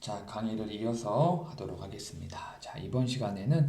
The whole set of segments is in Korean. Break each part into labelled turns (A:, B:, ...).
A: 자, 강의를 이어서 하도록 하겠습니다. 자, 이번 시간에는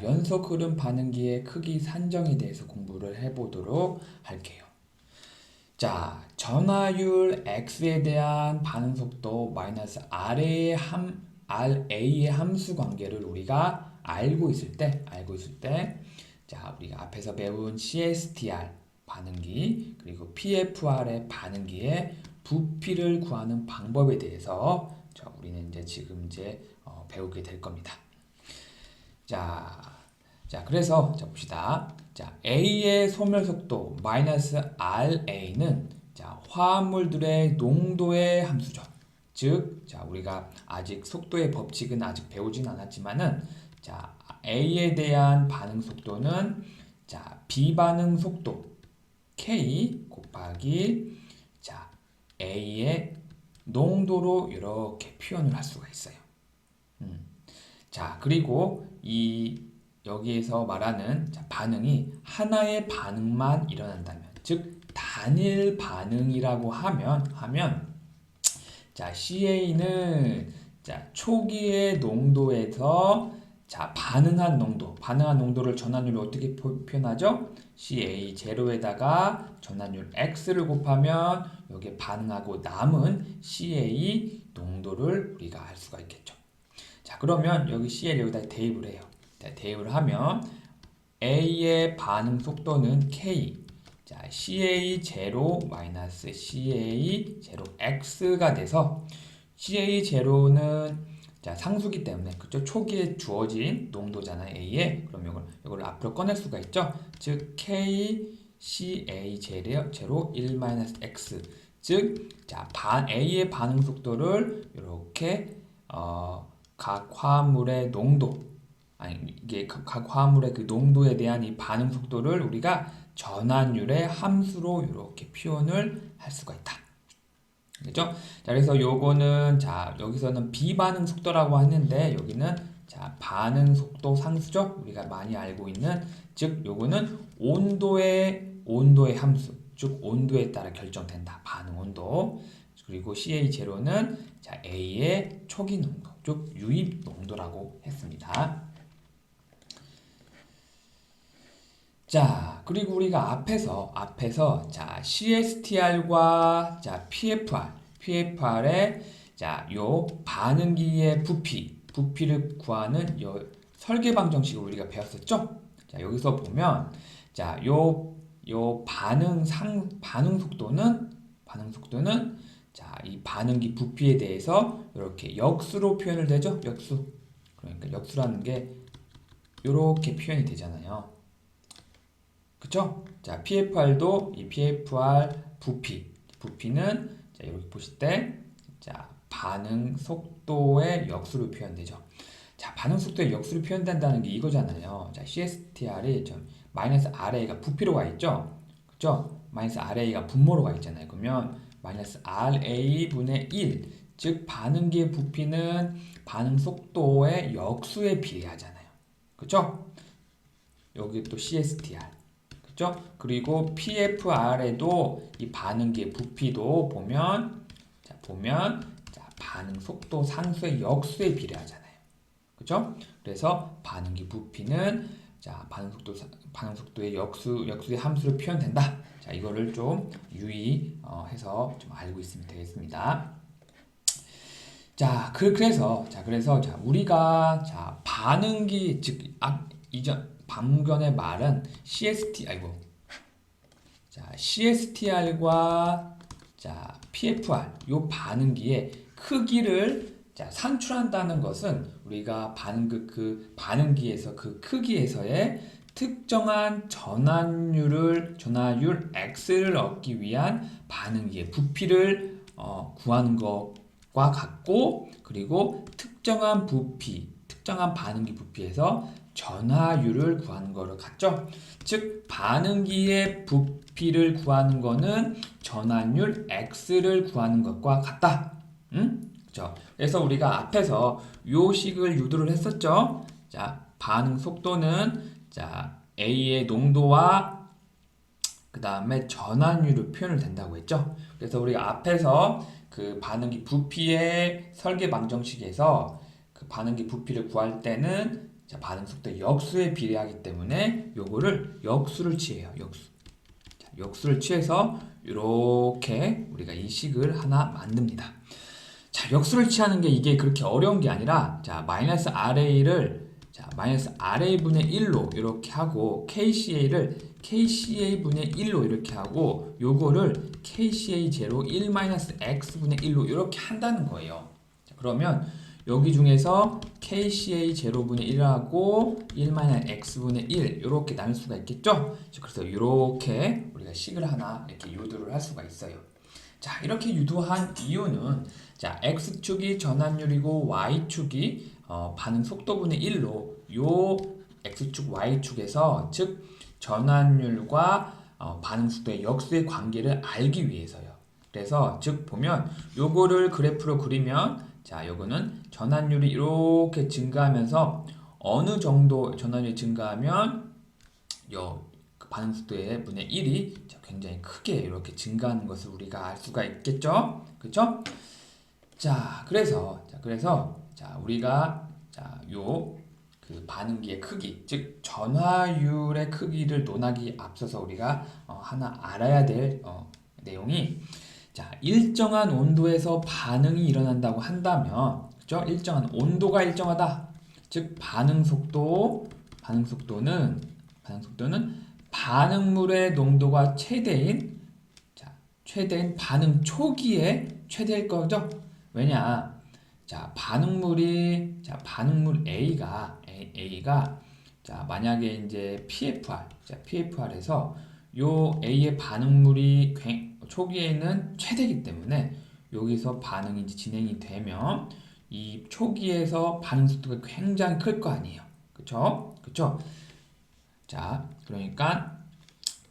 A: 연속 흐름 반응기의 크기 산정에 대해서 공부를 해보도록 할게요. 자, 전하율 x에 대한 반응 속도 마이너스 RA의 함수 관계를 우리가 알고 있을 때, 자, 우리가 앞에서 배운 CSTR 반응기, 그리고 PFR의 반응기의 부피를 구하는 방법에 대해서 우리는 지금 배우게 될 겁니다. 그래서 봅시다. A의 소멸 속도 마이너스 RA는 화합물들의 농도의 함수죠. 즉, 우리가 아직 속도의 법칙은 아직 배우진 않았지만은 A에 대한 반응 속도는 비반응 속도 K 곱하기 A의 농도로 이렇게 표현을 할 수가 있어요. 그리고 여기에서 말하는 반응이 하나의 반응만 일어난다면, 즉 단일 반응이라고 하면 CA는 초기의 농도에서 반응한 농도를 전환율을 어떻게 표현하죠? CA 제로에다가 전환율 X를 곱하면 여기에 반응하고 남은 CA 농도를 우리가 알 수가 있겠죠. 그러면 여기 CA를 여기다 대입을 해요. 대입을 하면 A의 반응 속도는 K, CA 제로 마이너스 CA 제로 X가 돼서 CA 제로는 상수기 때문에, 그쵸? 초기에 주어진 농도잖아요, A에. 그럼 이걸 앞으로 꺼낼 수가 있죠? 즉, K, CA 제로 1 마이너스 X. 즉, A의 반응 속도를 이렇게, 각 화합물의 농도, 각 화합물의 그 농도에 대한 이 반응 속도를 우리가 전환율의 함수로 이렇게 표현을 할 수가 있다. 그죠? 그래서 요거는 여기서는 비반응 속도라고 하는데 여기는 반응 속도 상수죠. 우리가 많이 알고 있는, 즉 요거는 온도의 함수, 즉 온도에 따라 결정된다. 반응 온도. 그리고 CA0는 A의 초기 농도, 즉 유입 농도라고 했습니다. 그리고 우리가 앞에서 CSTR과 PFR의 요 반응기의 부피를 구하는 요 설계 방정식을 우리가 배웠었죠? 여기서 보면 요 반응 속도는 이 반응기 부피에 대해서 이렇게 역수로 표현을 되죠? 역수. 그러니까 역수라는 게 이렇게 표현이 되잖아요. 그쵸? PFR도 이 PFR 부피는 이렇게 보실 때 반응 속도의 역수로 표현되죠. 반응 속도의 역수로 표현된다는 게 이거잖아요. CSTR이 마이너스 RA가 부피로 가 있죠? 그쵸? 마이너스 RA가 분모로 가 있잖아요. 그러면 마이너스 RA분의 1, 즉 반응기의 부피는 반응 속도의 역수에 비례하잖아요. 그쵸? 여기 또 CSTR. 그죠? 그리고 PFR에도 이 반응기의 부피도 보면 반응 속도 상수의 역수에 비례하잖아요. 그죠? 그래서 반응기 부피는 반응 속도의 역수의 함수로 표현된다. 이거를 좀 유의해서 좀 알고 있으면 되겠습니다. 그래서 우리가 반응기, 즉 방금 전에 말한 CSTR과 PFR 요 반응기의 크기를 산출한다는 것은 우리가 반응기에서 그 크기에서의 특정한 전환율 X를 얻기 위한 반응기의 부피를 구하는 것과 같고, 그리고 특정한 반응기 부피에서 전하율을 구하는 거를 같죠? 즉 반응기의 부피를 구하는 거는 전환율 X를 구하는 것과 같다. 그렇죠? 그래서 우리가 앞에서 요 식을 유도를 했었죠? 반응 속도는 A의 농도와 그 다음에 전환율로 표현을 된다고 했죠? 그래서 우리가 앞에서 그 반응기 부피의 설계 방정식에서 그 반응기 부피를 구할 때는 자, 반응 속도 역수에 비례하기 때문에 요거를 역수를 취해요. 역수. 자, 역수를 취해서 이렇게 우리가 이 식을 하나 만듭니다. 자, 역수를 취하는 게 이게 그렇게 어려운 게 아니라 자, 마이너스 RA를 자, 마이너스 RA분의 1로 이렇게 하고 KCA를 KCA분의 1로 이렇게 하고 요거를 KCA 제로 1 마이너스 X분의 1로 이렇게 한다는 거예요. 자, 그러면 여기 중에서 KCA 제로분의 1하고 1 마이너스 X분의 1 이렇게 나눌 수가 있겠죠? 그래서 이렇게 우리가 식을 하나 이렇게 유도를 할 수가 있어요. 자, 이렇게 유도한 이유는 자, X축이 전환율이고 Y축이 반응 속도분의 1로 요 X축, Y축에서 즉 전환율과 반응 속도의 역수의 관계를 알기 위해서요. 그래서 즉 보면 요거를 그래프로 그리면 자, 요거는 전환율이 이렇게 증가하면서 어느 정도 전환율이 증가하면 그 반응 속도의 분의 1이 굉장히 크게 이렇게 증가하는 것을 우리가 알 수가 있겠죠? 그렇죠? 자, 그래서 자, 우리가 자, 그 반응기의 크기, 즉 전화율의 크기를 논하기 앞서서 우리가 하나 알아야 될 내용이 자, 일정한 온도에서 반응이 일어난다고 한다면 그죠? 일정한 온도가 일정하다. 즉 반응 속도는 반응물의 농도가 최대인 반응 초기에 최대일 거죠? 왜냐? 자, 반응물 A가 자, 만약에 이제 PFR에서 요 A의 반응물이 초기에는 최대이기 때문에 여기서 반응이 이제 진행이 되면 이 초기에서 반응 속도가 굉장히 클 거 아니에요. 그쵸? 자,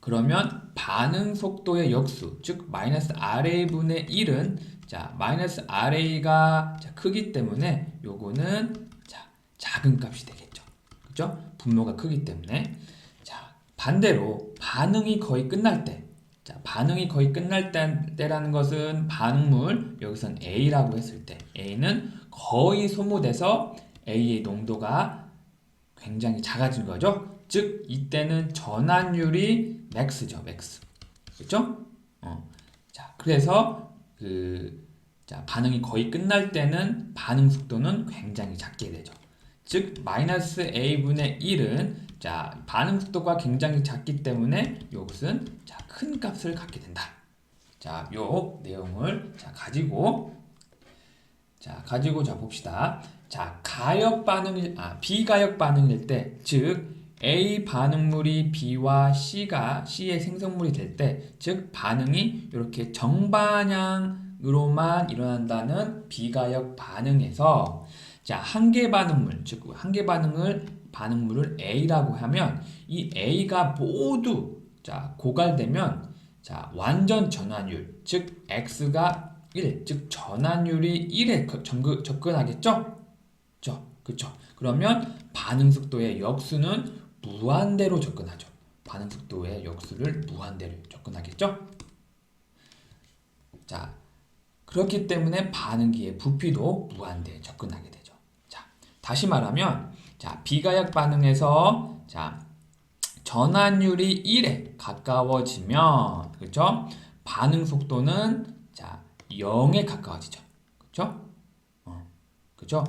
A: 그러면 반응 속도의 역수, 즉 마이너스 RA분의 1은 자, 마이너스 RA가 크기 때문에 요거는 자, 작은 값이 되겠죠. 그죠? 분모가 크기 때문에. 자, 반대로 반응이 거의 끝날 때. 자, 반응이 거의 끝날 때라는 것은 반응물 여기선 A라고 했을 때 A는 거의 소모돼서 A의 농도가 굉장히 작아진 거죠. 즉 이때는 전환율이 맥스죠, 맥스. 그렇죠? 자, 그래서 자, 반응이 거의 끝날 때는 반응 속도는 굉장히 작게 되죠. 즉 마이너스 A분의 1은 자, 반응 속도가 굉장히 작기 때문에 이것은 자, 큰 값을 갖게 된다. 자, 요 내용을 가지고 봅시다. 자, 비가역 반응일 때, 즉 A 반응물이 B와 C의 생성물이 될 때, 즉 반응이 이렇게 정반향으로만 일어난다는 비가역 반응에서 자, 한계 반응물을 A라고 하면 이 A가 모두 자, 고갈되면 자, 완전 전환율, 즉 X가 1, 즉 전환율이 1에 접근하겠죠? 그렇죠? 그러면 반응 속도의 역수는 무한대로 접근하죠. 반응 속도의 역수를 무한대로 접근하겠죠? 자, 그렇기 때문에 반응기의 부피도 무한대에 접근하게 되죠. 자, 다시 말하면 자, 비가역 반응에서 자, 전환율이 1에 가까워지면 그렇죠? 반응 속도는 자, 0에 가까워지죠. 그렇죠? 그렇죠?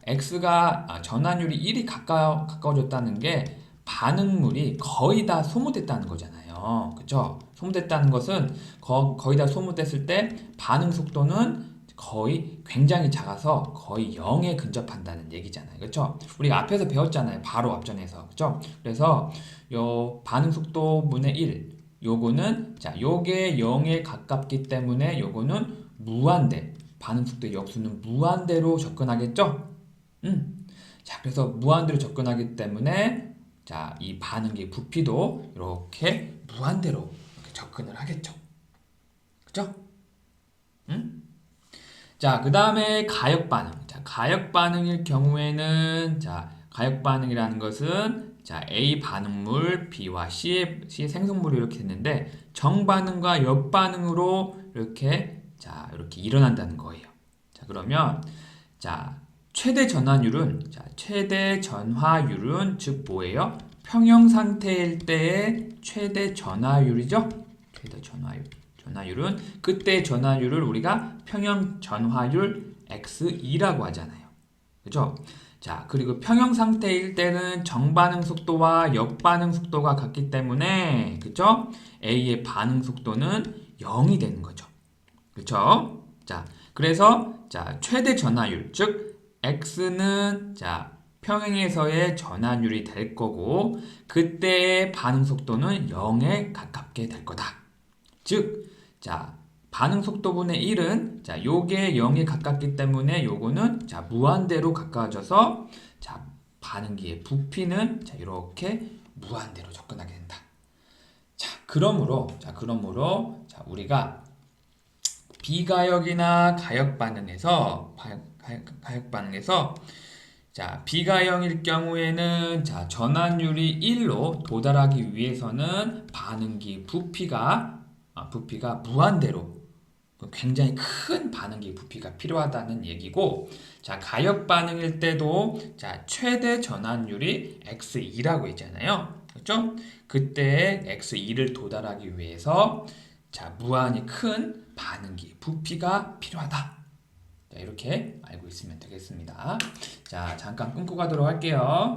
A: X가 전환율이 1이 가까워졌다는 게 반응물이 거의 다 소모됐다는 거잖아요. 그렇죠? 소모됐다는 것은 거의 다 소모됐을 때 반응 속도는 거의 굉장히 작아서 거의 0에 근접한다는 얘기잖아요. 그렇죠? 우리가 앞에서 배웠잖아요. 바로 앞전에서. 그렇죠? 그래서 요 반응 속도 분의 1 요거는 자, 요게 0에 가깝기 때문에 요거는 무한대 반응 속도의 역수는 무한대로 접근하겠죠? 자, 그래서 무한대로 접근하기 때문에 자, 이 반응기 부피도 이렇게 무한대로 이렇게 접근을 하겠죠. 그죠? 자, 그 다음에 가역 반응. 자, 가역 반응일 경우에는 자, 가역 반응이라는 것은 자, A 반응물 B와 C의 생성물이 이렇게 됐는데 정반응과 역반응으로 이렇게 자, 이렇게 일어난다는 거예요. 자, 그러면 자, 최대 전환율은 즉 뭐예요? 평형 상태일 때의 최대 전화율이죠. 최대 전화율은 그때 전화율을 우리가 평형 전화율 x2라고 하잖아요. 그죠? 자, 그리고 평형 상태일 때는 정반응 속도와 역반응 속도가 같기 때문에 그죠? A의 반응 속도는 0이 되는 거죠. 그쵸? 자, 그래서 자, 최대 전화율, 즉 x는 자, 평행에서의 전환율이 될 거고 그때의 반응 속도는 0에 가깝게 될 거다. 즉, 자, 반응 속도분의 1은 자, 요게 0에 가깝기 때문에 요거는 자, 무한대로 가까워져서 자, 반응기의 부피는 자, 이렇게 무한대로 접근하게 된다. 자, 그러므로 자, 우리가 비가역이나 가역 반응에서 자, 비가역일 경우에는 자, 전환율이 1로 도달하기 위해서는 반응기 부피가 무한대로 굉장히 큰 반응기 부피가 필요하다는 얘기고 자, 가역 반응일 때도 자, 최대 전환율이 x2라고 있잖아요. 그렇죠? 그때 x2를 도달하기 위해서 자, 무한히 큰 반응기 부피가 필요하다. 자, 이렇게 알고 있으면 되겠습니다. 자, 잠깐 끊고 가도록 할게요.